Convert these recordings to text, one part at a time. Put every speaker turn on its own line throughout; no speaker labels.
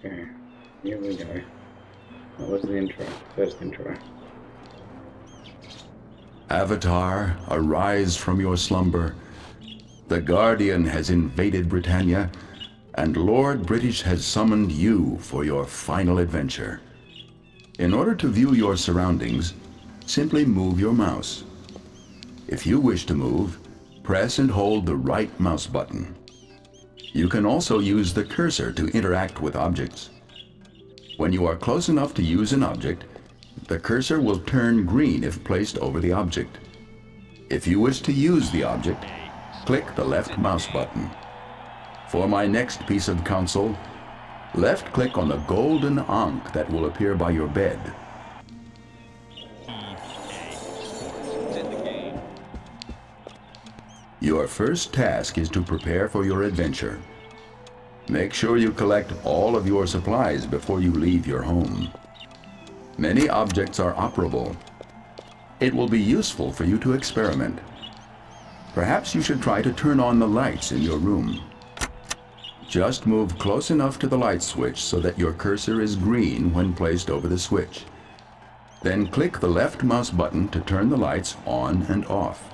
Okay, here we go. That was the intro, first intro.
Avatar, arise from your slumber. The Guardian has invaded Britannia, and Lord British has summoned you for your final adventure. In order to view your surroundings, simply move your mouse. If you wish to move, press and hold the right mouse button. You can also use the cursor to interact with objects. When you are close enough to use an object, the cursor will turn green if placed over the object. If you wish to use the object, click the left mouse button. For my next piece of counsel, left-click on the golden ankh that will appear by your bed. Your first task is to prepare for your adventure. Make sure you collect all of your supplies before you leave your home. Many objects are operable. It will be useful for you to experiment. Perhaps you should try to turn on the lights in your room. Just move close enough to the light switch so that your cursor is green when placed over the switch. Then click the left mouse button to turn the lights on and off.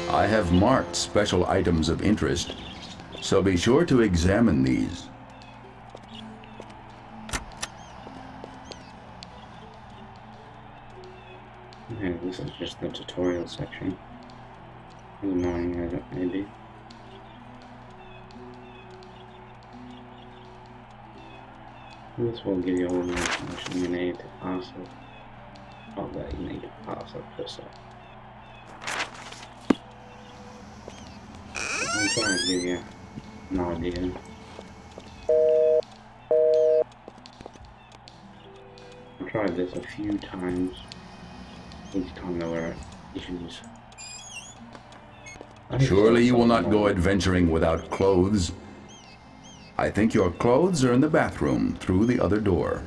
I have marked special items of interest, so be sure to examine these.
Okay, this is just the tutorial section. As annoying as it may be. This will give you all the information you need to pass it. Not that you need to pass it per se. I'm trying to give you an idea. I tried this a few times. Each time there were issues.
Surely you will not go adventuring without clothes. I think your clothes are in the bathroom through the other door.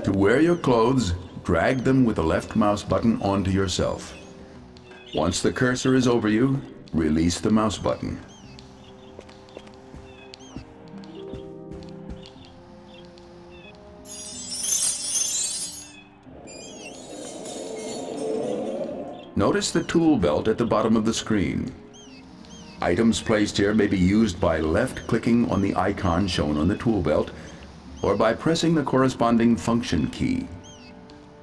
To wear your clothes, drag them with the left mouse button onto yourself. Once the cursor is over you, release the mouse button. Notice the tool belt at the bottom of the screen. Items placed here may be used by left-clicking on the icon shown on the tool belt, or by pressing the corresponding function key.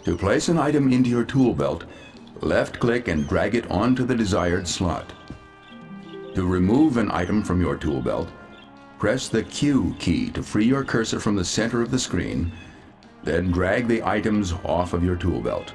To place an item into your tool belt, left-click and drag it onto the desired slot. To remove an item from your tool belt, press the Q key to free your cursor from the center of the screen, then drag the items off of your tool belt.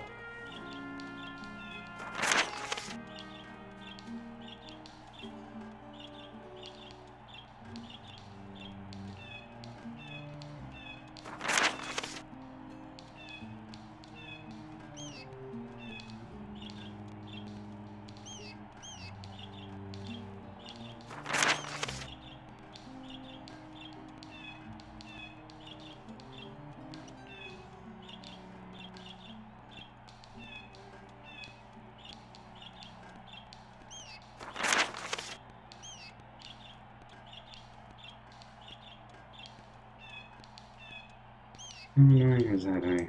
How annoying is that, eh?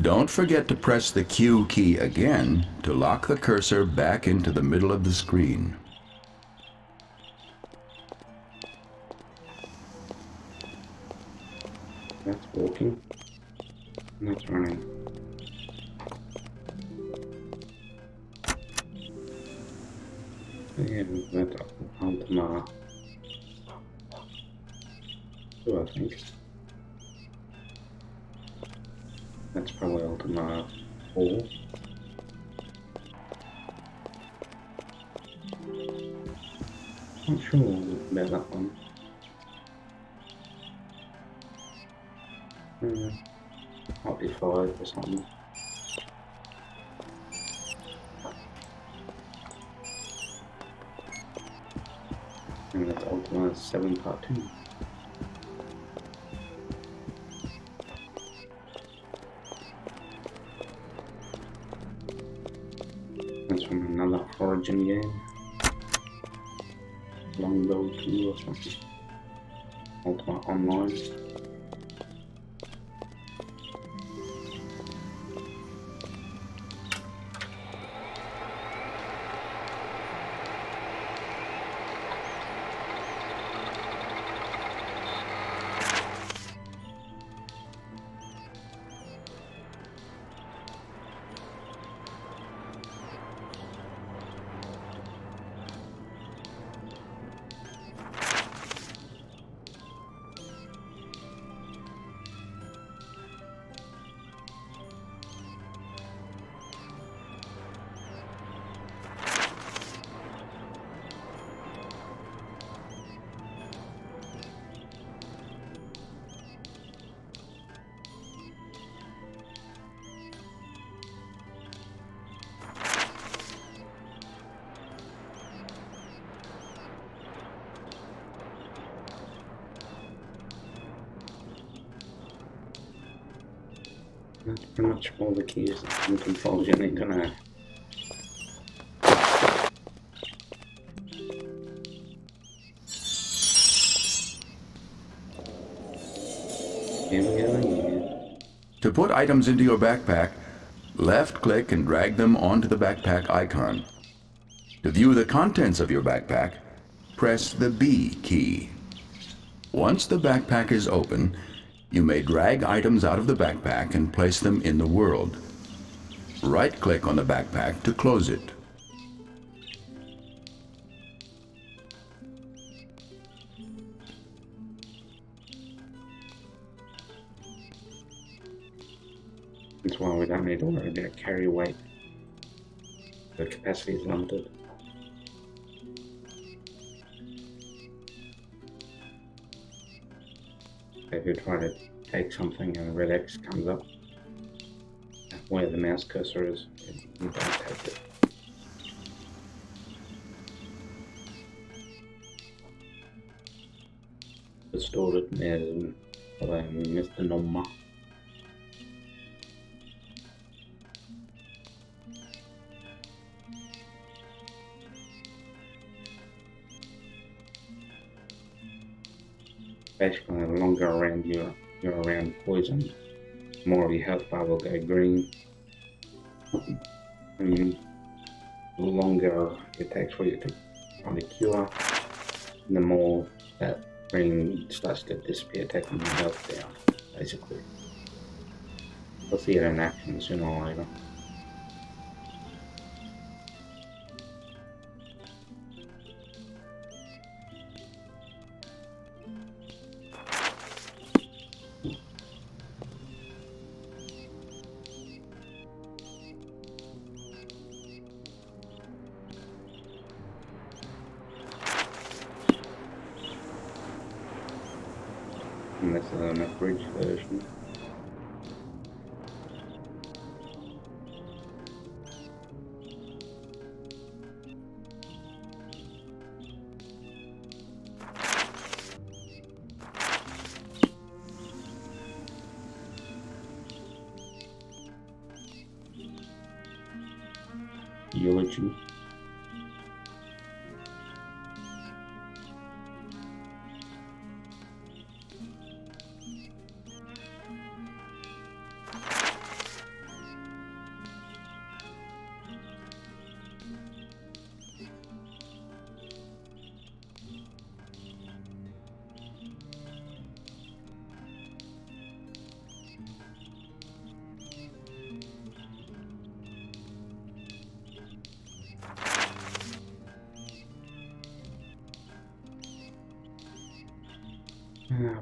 Don't forget to press the Q key again to lock the cursor back into the middle of the screen.
That's walking. And that's running. Yeah, that's Ultima. So I think. That's probably Ultima 4. Not sure about that one. Might be 5 or something. And that's Ultima 7 Part 2. That's from another Origin game. Longbow 2 or something. Ultima Online. That's pretty much all the keys and controls you need to know. Here we go again.
To put items into your backpack, left-click and drag them onto the backpack icon. To view the contents of your backpack, press the B key. Once the backpack is open, you may drag items out of the backpack and place them in the world. Right-click on the backpack to close it.
That's why we don't need to worry about carry weight. The capacity is limited. If you try to take something and a red X comes up where the mouse cursor is, you don't take it. Distorted as Mr. Norma. Basically, the longer around you're around poison, more of your health bar will go green. And the longer it takes for you to find a cure, the more that green starts to disappear, taking your health down, basically. We'll see it in action sooner or later. And this is an abridged version. Eulogy.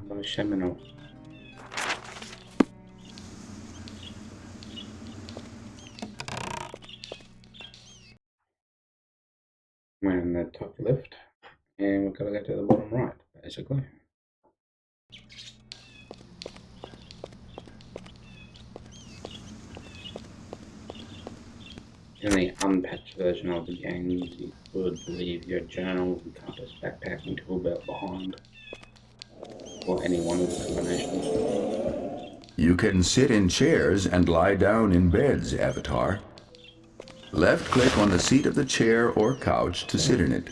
By Seminole. We're in the top left, and we've got to go to the bottom right, basically. In the unpatched version of the game, you could leave your journal and compass backpacking toolbelt behind, or any one of the combinations.
You can sit in chairs and lie down in beds, Avatar. Left-click on the seat of the chair or couch to sit in it.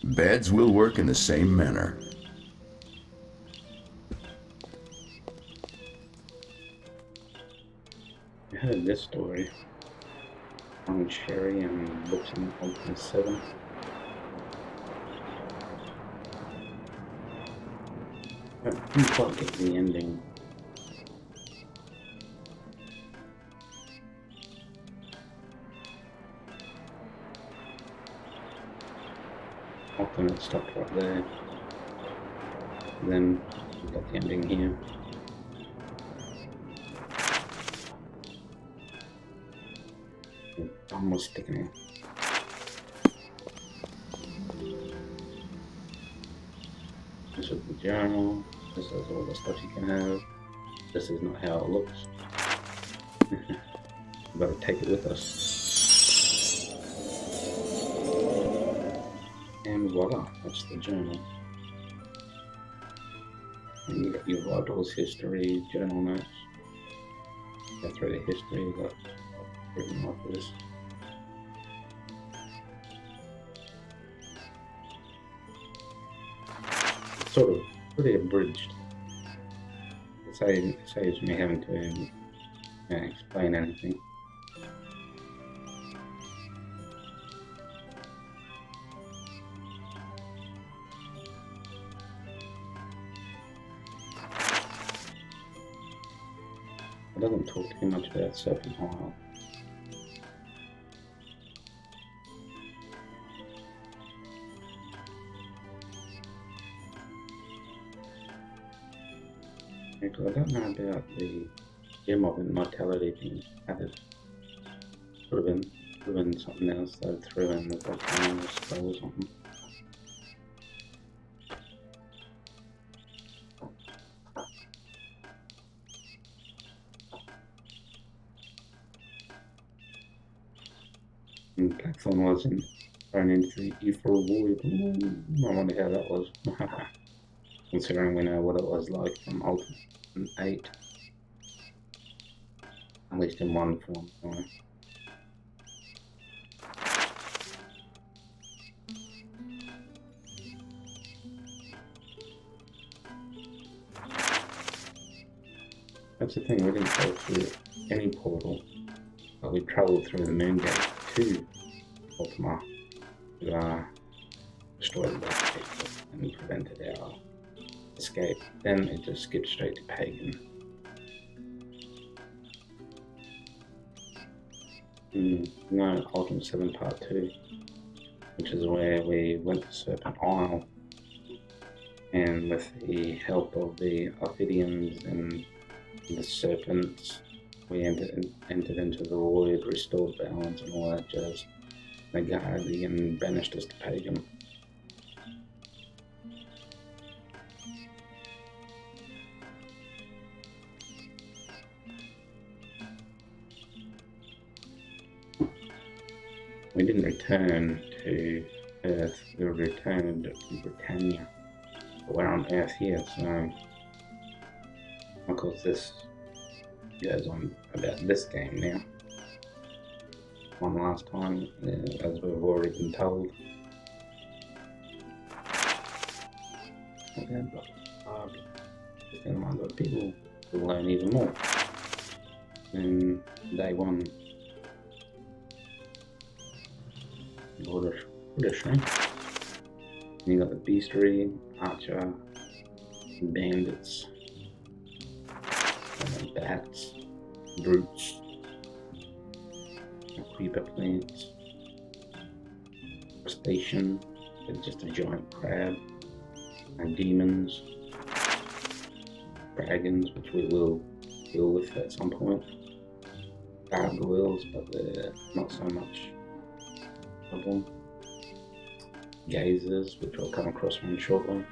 Beds will work in the same manner.
I heard this story on Cherry and books in Ultima 7. I didn't quite get the ending. Often it stopped right there. Then we got the ending here. The thumb was sticking out. This is the journal. This is all the stuff you can have. This is not how it looks. We gotta take it with us. And voila, that's the journal. And you got your vitals, history, journal notes. Go through the history, you got written like this. It's sort of pretty abridged. It saves me having to explain anything. It doesn't talk too much about Serpent Isle. Because I don't know about the gem of immortality being added. Could have been something else they threw in the volcano spell or something. And Blackthorn wasn't thrown into the Ethereal Void. I wonder how that was. Considering we know what it was like from Ultima 8. At least in one form, anyway. That's the thing, we didn't go through any portal, but we travelled through the moon gate to Ultima to destroy the gate and prevented our escape. Then it just skipped straight to Pagan. No, Ultima 7 Part 2, which is where we went to Serpent Isle, and with the help of the Ophidians and the serpents, we entered into the void, restored balance and all that jazz. The Guardian banished us to Pagan. We didn't return to Earth, we returned to Britannia. But we're on Earth here, so of course this goes on about this game now. One last time, as we've already been told. Okay, but just in mind that people will learn even more. In day one, what a shame. You got the Beastery, Archer, Bandits, Bats, Brutes, Creeper Plants, Crustacean, just a giant crab, and Demons, Dragons, which we will deal with at some point, Gargoyles, but they're not so much of them. Gazers, which I'll come across one shortly.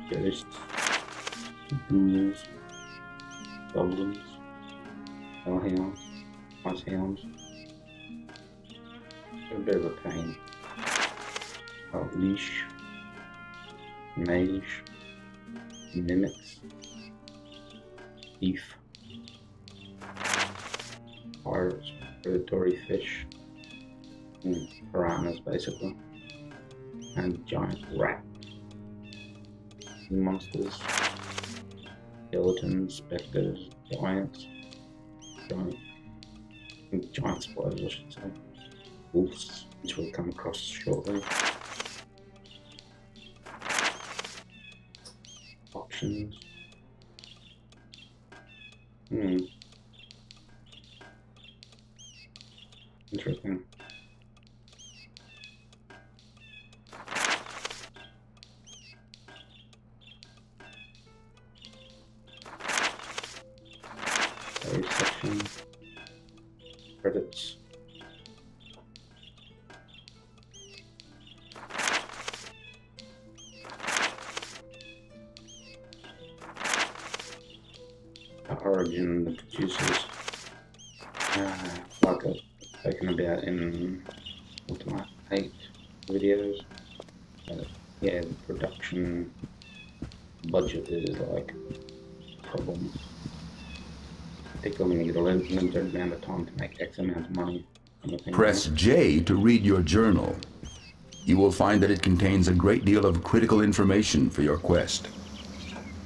Ghosts, ghouls, goblins, hellhounds, icehounds, A bit of a pain. Oh, leash, mage, mimics, thief, pirates, predatory fish, and piranhas basically, and giant rat monsters, skeletons, specters, giants, giant spiders I should say, wolves, which we'll come across shortly. Options. Interesting. Save section. Credits. The origin, the producers. Like I've spoken about in Ultima 8 videos. Yeah, the production budget is like a problem. Particularly when you get a limited amount of time to make X amount of money.
Press J to read your journal. You will find that it contains a great deal of critical information for your quest.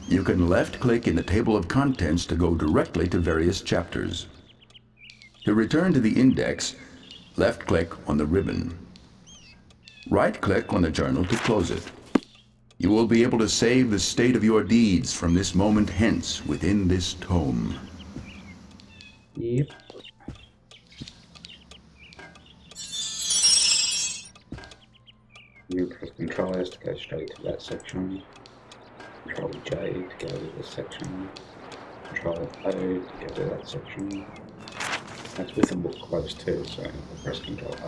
You can left-click in the table of contents to go directly to various chapters. To return to the index, left-click on the ribbon. Right-click on the journal to close it. You will be able to save the state of your deeds from this moment hence within this tome.
Yep. You press Control S to go straight to that section. Control J to go to this section. Control O to go to that section. That's with the book closed too, so I'll press Control O.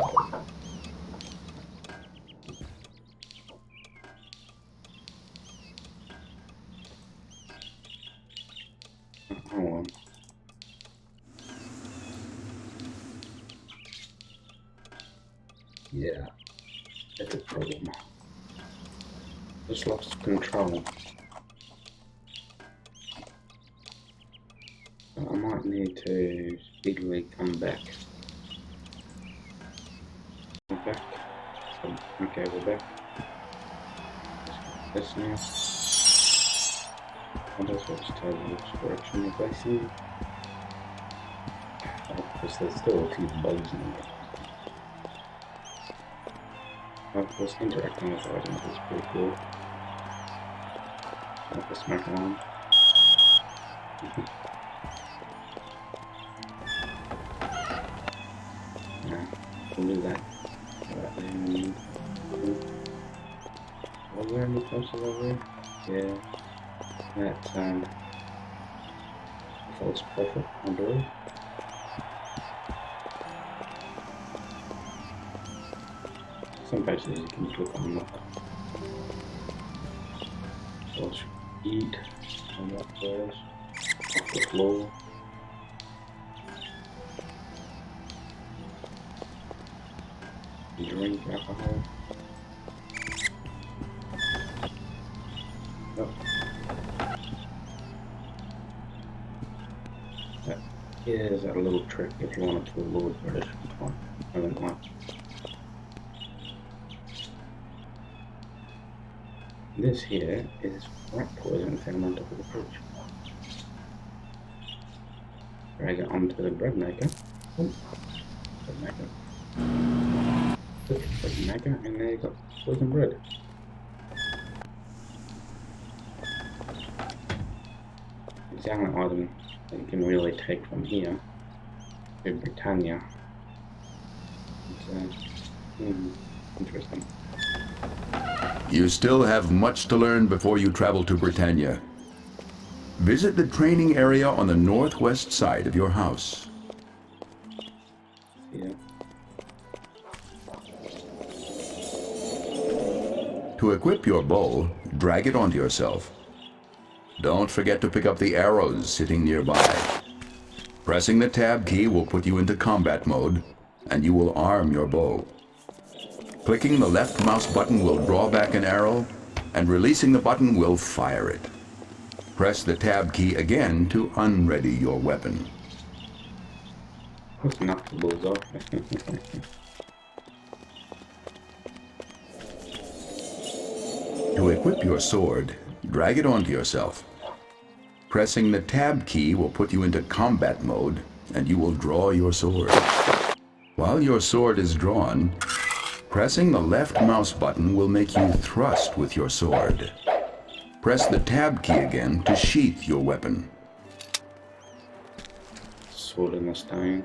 Hold on. Yeah, that's a problem. Just lost control. I might need to speedily come back. We're back. Okay, we're back. This now. I'll just tell you which direction we're facing. Because there's still a few bugs in there. Of course, interacting with items is pretty cool. Like the smack alarm. Yeah, we'll do that. Was there any places over here? Yeah. That, false prophet, I believe. Some places you can click on lock. Let's eat on that first. Off the floor. Drink alcohol. Oh. Here's that little trick if you want it to avoid British. I don't want. This here is rat poison found on top of the fridge. Drag it onto the bread maker. Oh, bread maker. Put the bread maker, and there you got poison bread. It's the only item that you can really take from here to Britannia. It's interesting.
You still have much to learn before you travel to Britannia. Visit the training area on the northwest side of your house.
Yeah.
To equip your bow, drag it onto yourself. Don't forget to pick up the arrows sitting nearby. Pressing the tab key will put you into combat mode, and you will arm your bow. Clicking the left mouse button will draw back an arrow, and releasing the button will fire it. Press the tab key again to unready your weapon.
Let's knock the balls off.
To equip your sword, drag it onto yourself. Pressing the tab key will put you into combat mode, and you will draw your sword. While your sword is drawn, pressing the left mouse button will make you thrust with your sword. Press the tab key again to sheath your weapon.
Sword in the stone.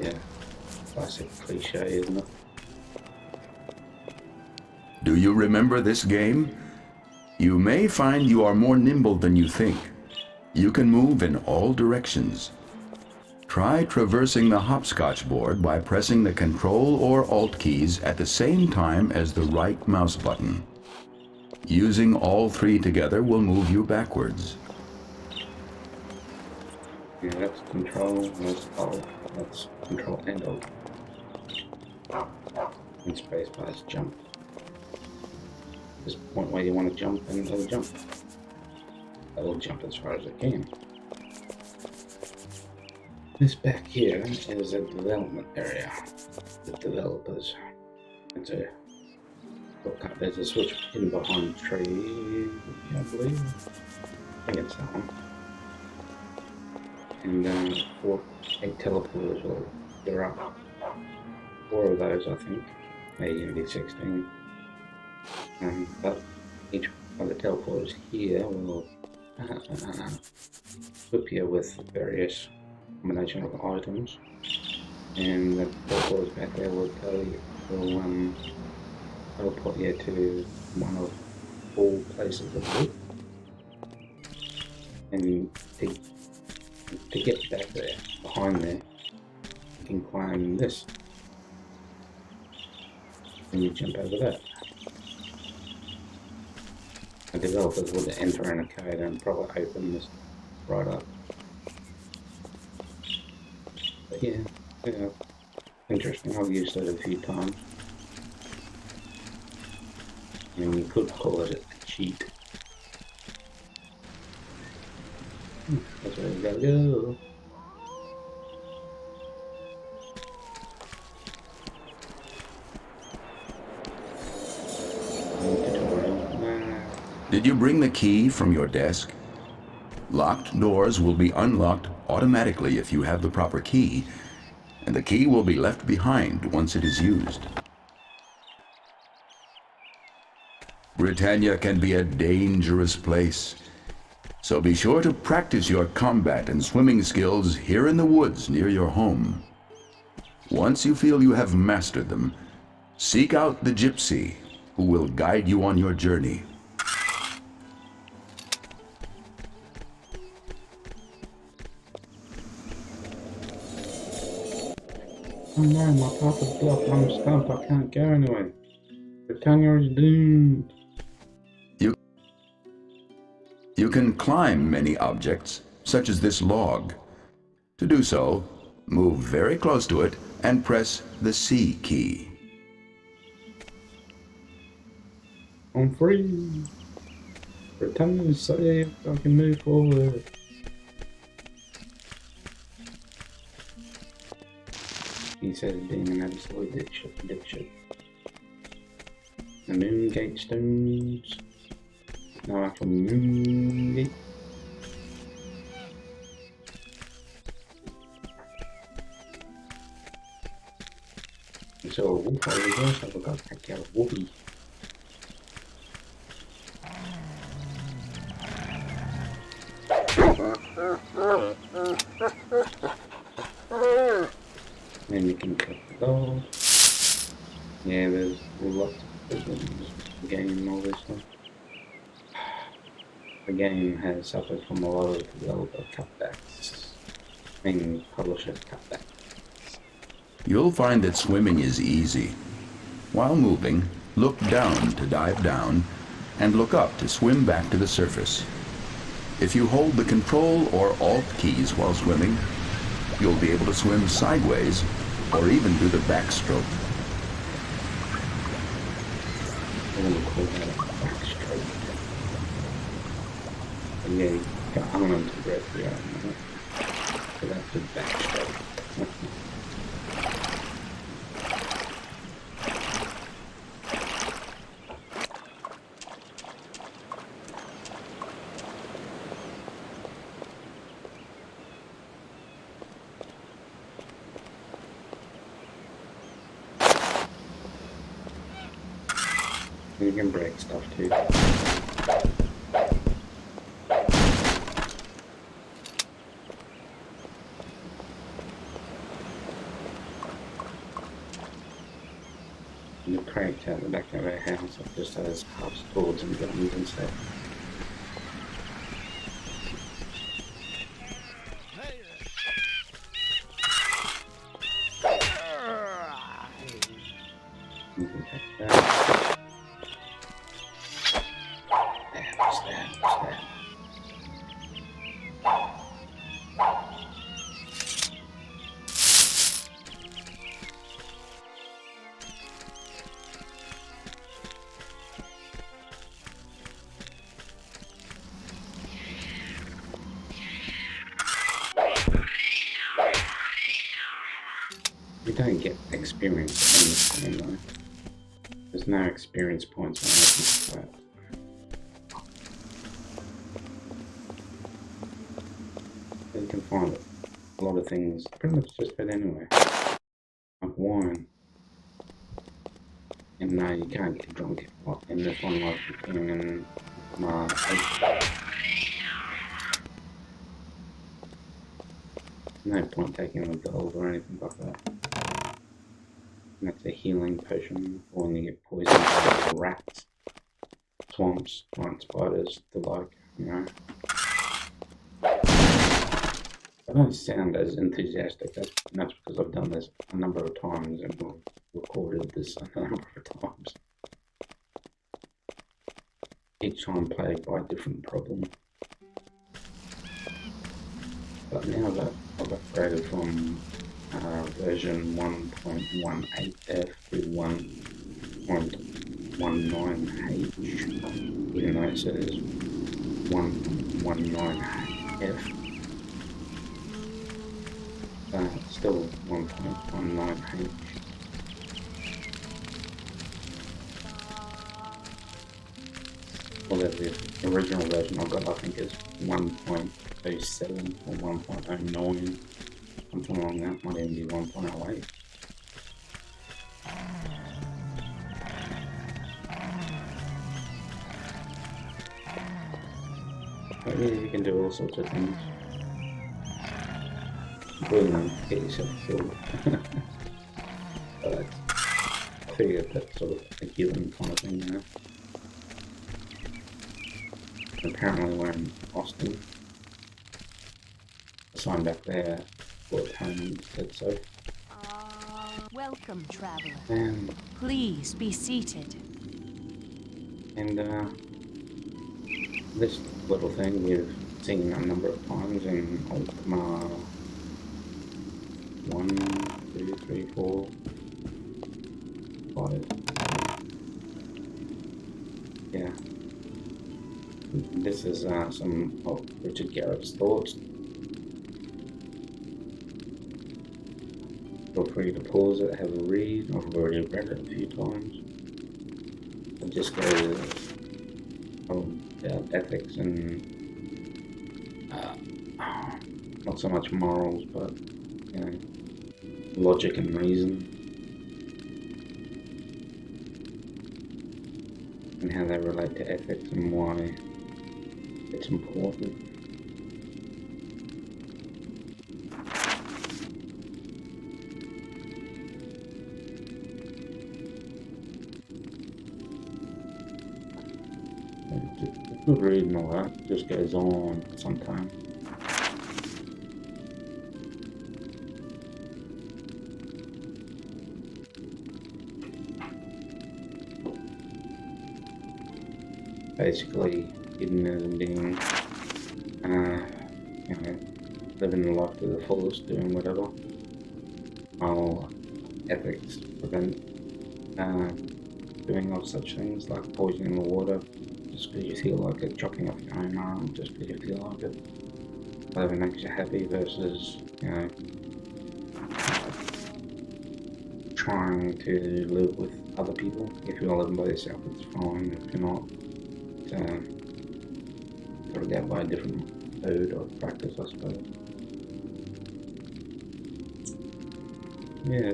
Yeah, classic cliche, isn't it?
Do you remember this game? You may find you are more nimble than you think. You can move in all directions. Try traversing the hopscotch board by pressing the Control or Alt keys at the same time as the right mouse button. Using all three together will move you backwards.
Yeah, that's Control, that's Alt, that's Control and Alt. And spacebar is jump. This point where you want to jump, and it'll jump. It'll jump as far as it can. This back here is a development area. The developers. It's a look up. There's a switch in behind the tree, I believe. I think it's that one. And 8 teleporters. Well, there are 4 of those, I think. Maybe going to be 16. But each of the teleporters here will equip you with various combination of items, and the teleporters back there will teleport you to one of 4 places of loot. And to get back there, behind there, you can climb this, and you jump over that. The developers would enter in a code and probably open this right up. But yeah, interesting. I've used it a few times. And you could call it a cheat. That's where we gotta go.
Did you bring the key from your desk? Locked doors will be unlocked automatically if you have the proper key, and the key will be left behind once it is used. Britannia can be a dangerous place, so be sure to practice your combat and swimming skills here in the woods near your home. Once you feel you have mastered them, seek out the gypsy who will guide you on your journey.
Oh no, my path is blocked. I'm stumped. I can't go anywhere. Britannia is doomed.
You can climb many objects, such as this log. To do so, move very close to it and press the C key.
I'm free. Britannia is safe. I can move forward. He says being an absolute dipshit. The moon gate stones. No actual moon gate. So a wolf over there, so I've got to take care of Wolfie. Then you can cut the dog. Yeah, there's lots of things in the game and all this stuff. The game has suffered from a lot of developer cutbacks. I mean, publisher cutbacks.
You'll find that swimming is easy. While moving, look down to dive down, and look up to swim back to the surface. If you hold the Control or Alt keys while swimming, you'll be able to swim sideways or even do the backstroke.
call that a backstroke. And yeah, you got unlimited breath here, so that's a backstroke. You can break stuff too. The crates out the back of our house it just has half swords and guns and stuff. You can take that. What's that? What's that? You don't get experience in this game though. There's no experience points on this flat. You can find a lot of things pretty much just about anywhere. Like wine. And no, you can't get drunk in this one like you can in no point taking the gold or anything like that. And that's a healing potion for when you get poisoned by rats, swamps, giant spiders, the like, you know. I don't sound as enthusiastic, that's because I've done this a number of times and we've recorded this a number of times. Each time plagued by a different problem. But now that I've upgraded from version 1.18F to 1.19H, even though it says 1.19F, it's still 1.19H. Well, the original version I've got, I think, is 1.07 or 1.09, something along that. Might even be 1.08. But yeah, you can do all sorts of things. Including get yourself killed. But I figured that's sort of a given kind of thing, you know. Apparently we're in Austin. The sign back there for home said so.
Welcome, traveler.
And
Please be seated.
This little thing we've seen a number of times in Ultima 1, 2, 3, 4, 5. Yeah. This is some of Richard Garrett's thoughts. Feel free to pause it, have a read. I've already read it a few times. It just goes about ethics and not so much morals, but you know, logic and reason, and how they relate to ethics and why it's important. Good reading all that, just goes on sometimes. Basically, hedonism being, you know, living the life to the fullest, doing whatever, while ethics prevent doing of such things like poisoning the water just because you feel like it, chopping off your own arm just because you feel like it, whatever makes you happy versus, you know, trying to live with other people. If you're living by yourself, it's fine. If you're not, gotta go by a different mode or practice, I suppose. Yeah.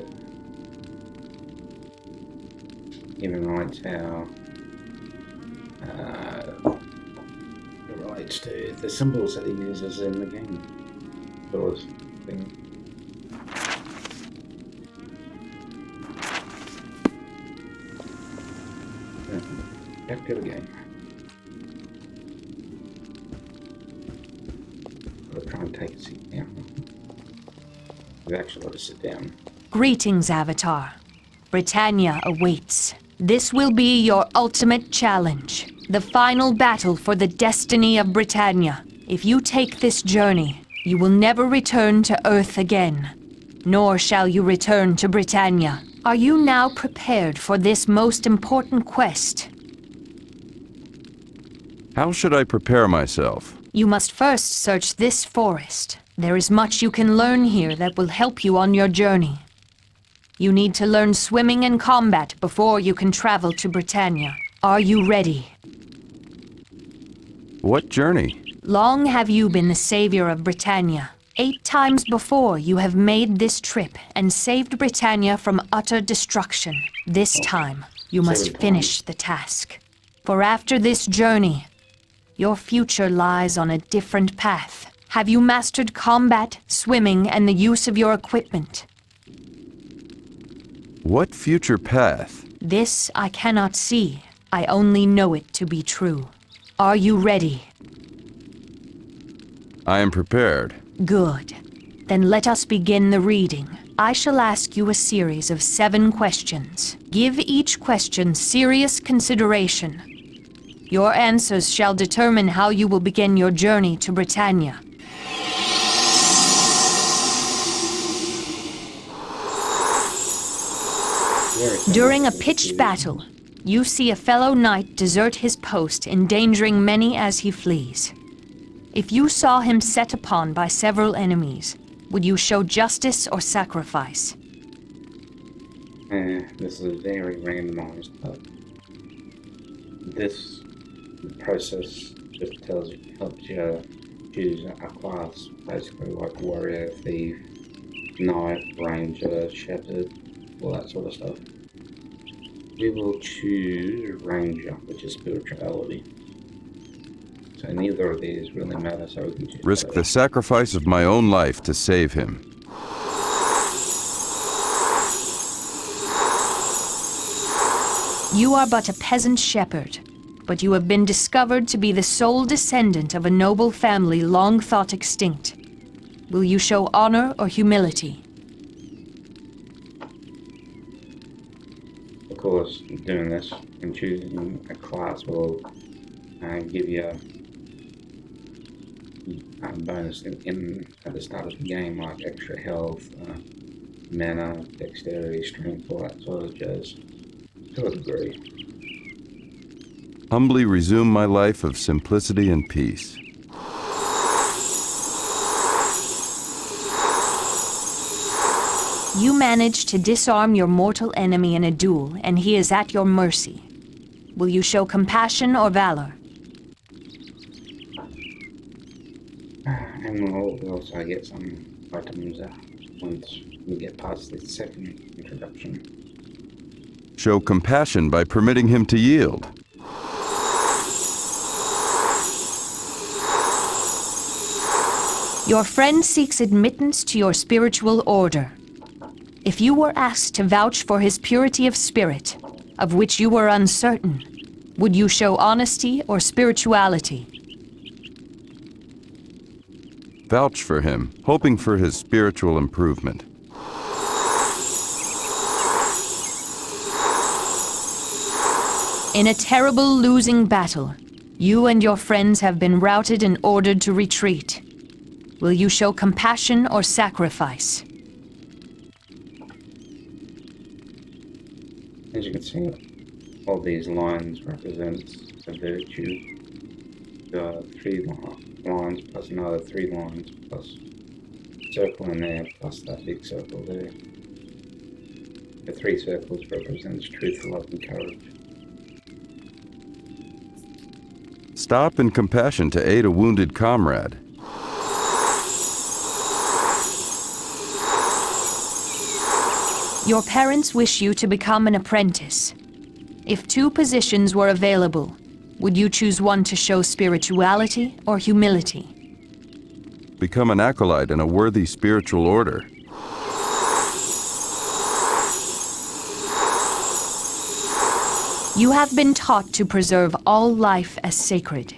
Even relates how it relates to the symbols that he uses in the game. Sort of thing. Back to the game. Gotta try and take a seat now. We've actually got to sit down.
Greetings, Avatar. Britannia awaits. This will be your ultimate challenge. The final battle for the destiny of Britannia. If you take this journey, you will never return to Earth again. Nor shall you return to Britannia. Are you now prepared for this most important quest?
How should I prepare myself?
You must first search this forest. There is much you can learn here that will help you on your journey. You need to learn swimming and combat before you can travel to Britannia. Are you ready?
What journey?
Long have you been the savior of Britannia. 8 times before you have made this trip and saved Britannia from utter destruction. This time, you must finish the task. For after this journey, your future lies on a different path. Have you mastered combat, swimming, and the use of your equipment?
What future path?
This I cannot see. I only know it to be true. Are you ready?
I am prepared.
Good. Then let us begin the reading. I shall ask you a series of 7 questions. Give each question serious consideration. Your answers shall determine how you will begin your journey to Britannia. During a pitched battle, you see a fellow knight desert his post, endangering many as he flees. If you saw him set upon by several enemies, would you show justice or sacrifice?
This is very randomized, but this process just helps you choose a class, basically like warrior, thief, knight, ranger, shepherd, all that sort of stuff. We will choose ranger, which is spirituality. So neither of these really matter, so we can choose
Risk
whatever.
the sacrifice of my own life to save him.
You are but a peasant shepherd, but you have been discovered to be the sole descendant of a noble family long thought extinct. Will you show honor or humility?
Of course, doing this and choosing a class will give you a bonus at the start of the game, like extra health, mana, dexterity, strength, all that sort of jazz, to a degree.
Humbly resume my life of simplicity and peace.
You manage to disarm your mortal enemy in a duel, and he is at your mercy. Will you show compassion or valor?
And we'll also get some items once we get past the second introduction.
Show compassion by permitting him to yield.
Your friend seeks admittance to your spiritual order. If you were asked to vouch for his purity of spirit, of which you were uncertain, would you show honesty or spirituality?
Vouch for him, hoping for his spiritual improvement.
In a terrible losing battle, you and your friends have been routed and ordered to retreat. Will you show compassion or sacrifice?
As you can see, all these lines represents a virtue. There are three lines plus another three lines plus circle in there plus that big circle there. The three circles represents truth, love, and courage.
Stop in compassion to aid a wounded comrade.
Your parents wish you to become an apprentice. If two positions were available, would you choose one to show spirituality or humility?
Become an acolyte in a worthy spiritual order.
You have been taught to preserve all life as sacred.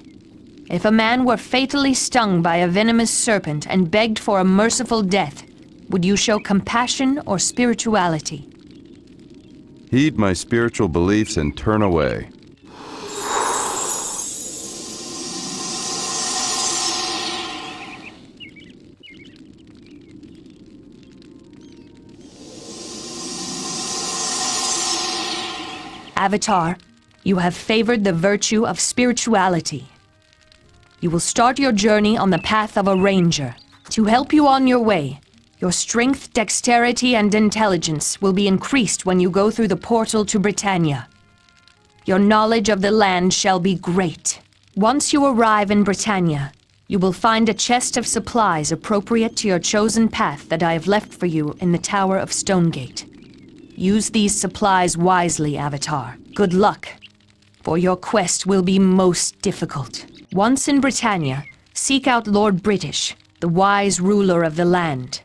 If a man were fatally stung by a venomous serpent and begged for a merciful death, would you show compassion or spirituality?
Heed my spiritual beliefs and turn away.
Avatar, you have favored the virtue of spirituality. You will start your journey on the path of a ranger. To help you on your way, your strength, dexterity, and intelligence will be increased when you go through the portal to Britannia. Your knowledge of the land shall be great. Once you arrive in Britannia, you will find a chest of supplies appropriate to your chosen path that I have left for you in the Tower of Stonegate. Use these supplies wisely, Avatar. Good luck, for your quest will be most difficult. Once in Britannia, seek out Lord British, the wise ruler of the land.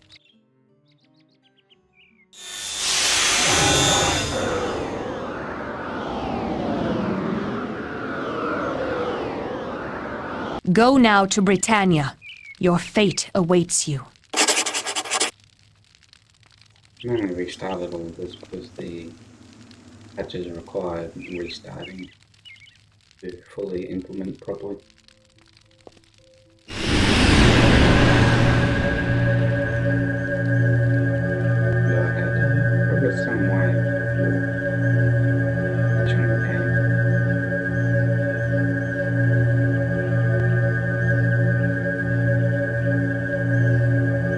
Go now to Britannia. Your fate awaits you.
I only restarted all this because the patches required restarting to fully implement properly. Progress some way before patching the game.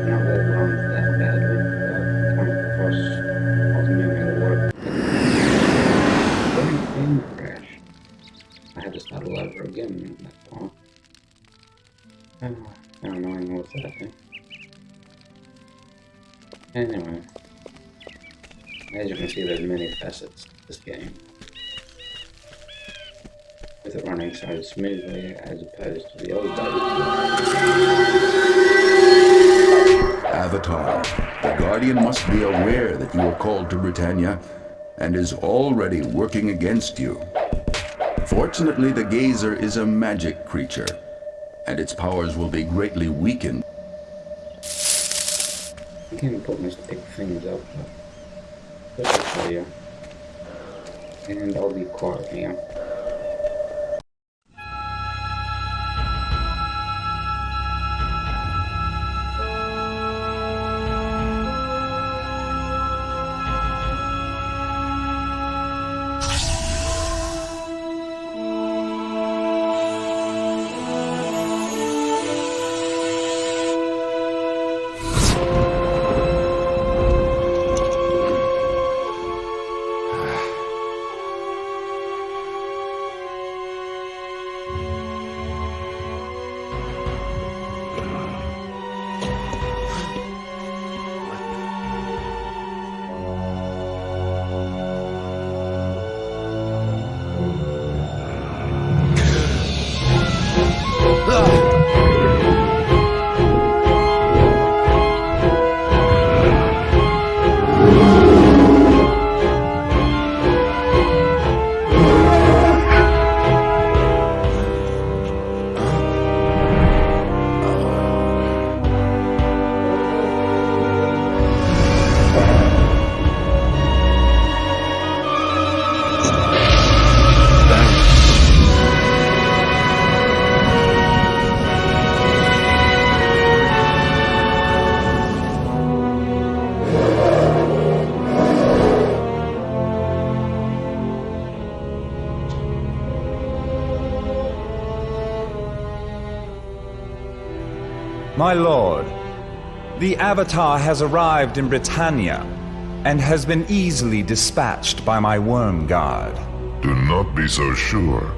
Not that it runs that badly, but coming across while moving the water. Game crash. I had to start all over again that time. How annoying was that thing? Anyway, as you can see, there's many facets to this game. With it running so smoothly as opposed to the old days.
Avatar, the Guardian must be aware that you are called to Britannia and is already working against you. Fortunately, the Gazer is a magic creature, and its powers will be greatly weakened.
You can put me to pick things up, but this will show you. And I'll be quiet here.
My lord, the Avatar has arrived in Britannia and has been easily dispatched by my worm guard.
Do not be so sure.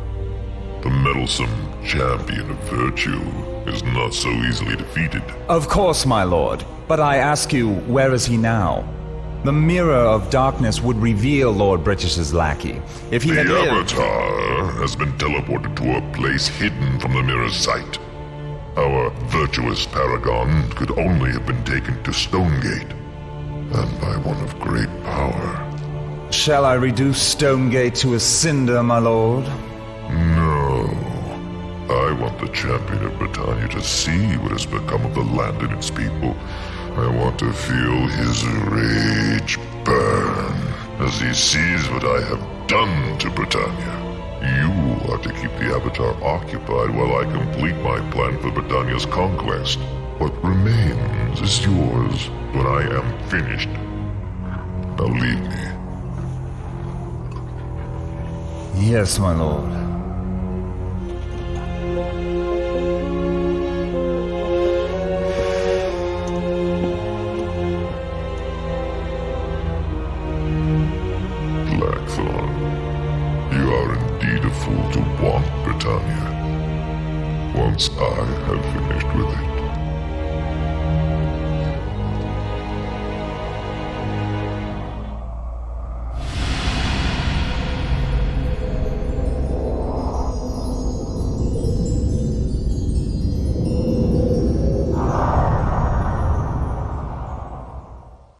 The meddlesome champion of virtue is not so easily defeated.
Of course, my lord, but I ask you, where is he now? The Mirror of Darkness would reveal Lord British's lackey. If he
The
had lived...
Avatar has been teleported to a place hidden from the Mirror's sight. Our virtuous paragon could only have been taken to Stonegate, and by one of great power.
Shall I reduce Stonegate to a cinder, my lord?
No. I want the champion of Britannia to see what has become of the land and its people. I want to feel his rage burn as he sees what I have done to Britannia. You are to keep the Avatar occupied while I complete my plan for Britannia's conquest. What remains is yours when I am finished. Now leave me.
Yes, my lord.
Blackthorn, you are indeed a fool to want Britannia. Once I have finished with it,